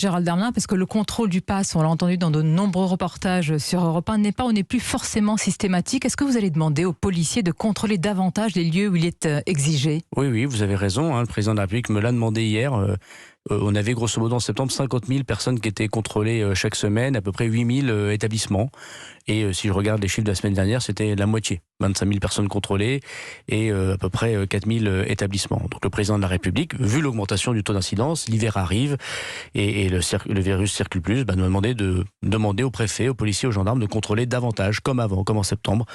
Gérald Darmanin, parce que le contrôle du pass, on l'a entendu dans de nombreux reportages sur Europe 1, n'est plus forcément systématique. Est-ce que vous allez demander aux policiers de contrôler davantage les lieux où il est exigé? Oui, vous avez raison. Le président de la République me l'a demandé hier. On avait grosso modo en septembre 50 000 personnes qui étaient contrôlées chaque semaine, à peu près 8 000 établissements. Et si je regarde les chiffres de la semaine dernière, c'était la moitié. 25 000 personnes contrôlées et à peu près 4 000 établissements. Donc le président de la République, vu l'augmentation du taux d'incidence, l'hiver arrive et le virus circule plus, nous a demandé de demander aux préfets, aux policiers, aux gendarmes de contrôler davantage, comme avant, comme en septembre.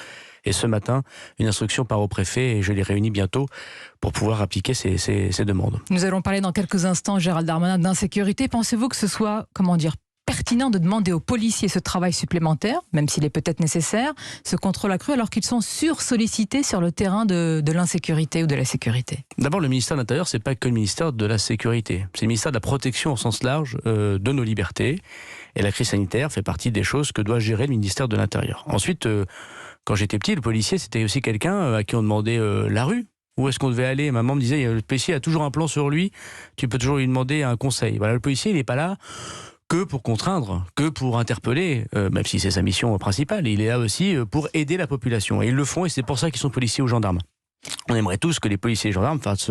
Et ce matin, une instruction part au préfet et je les réunis bientôt pour pouvoir appliquer ces demandes. Nous allons parler dans quelques instants, Gérald Darmanin, d'insécurité. Pensez-vous que ce soit, pertinent de demander aux policiers ce travail supplémentaire, même s'il est peut-être nécessaire, ce contrôle accru, alors qu'ils sont sursollicités sur le terrain de l'insécurité ou de la sécurité? D'abord, le ministère de l'Intérieur, c'est pas que le ministère de la Sécurité. C'est le ministère de la Protection au sens large de nos libertés. Et la crise sanitaire fait partie des choses que doit gérer le ministère de l'Intérieur. Ensuite, quand j'étais petit, le policier, c'était aussi quelqu'un à qui on demandait la rue. Où est-ce qu'on devait aller? Maman me disait, le policier a toujours un plan sur lui, tu peux toujours lui demander un conseil. Voilà, le policier, il n'est pas là que pour contraindre, que pour interpeller, même si c'est sa mission principale. Il est là aussi pour aider la population. Et ils le font, et c'est pour ça qu'ils sont policiers ou gendarmes. On aimerait tous que les policiers et les gendarmes fassent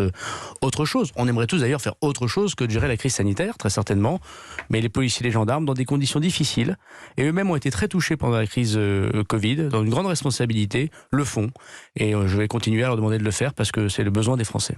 autre chose. On aimerait tous d'ailleurs faire autre chose que de gérer la crise sanitaire, très certainement. Mais les policiers et les gendarmes, dans des conditions difficiles, et eux-mêmes ont été très touchés pendant la crise Covid, dans une grande responsabilité, le font. Et je vais continuer à leur demander de le faire parce que c'est le besoin des Français.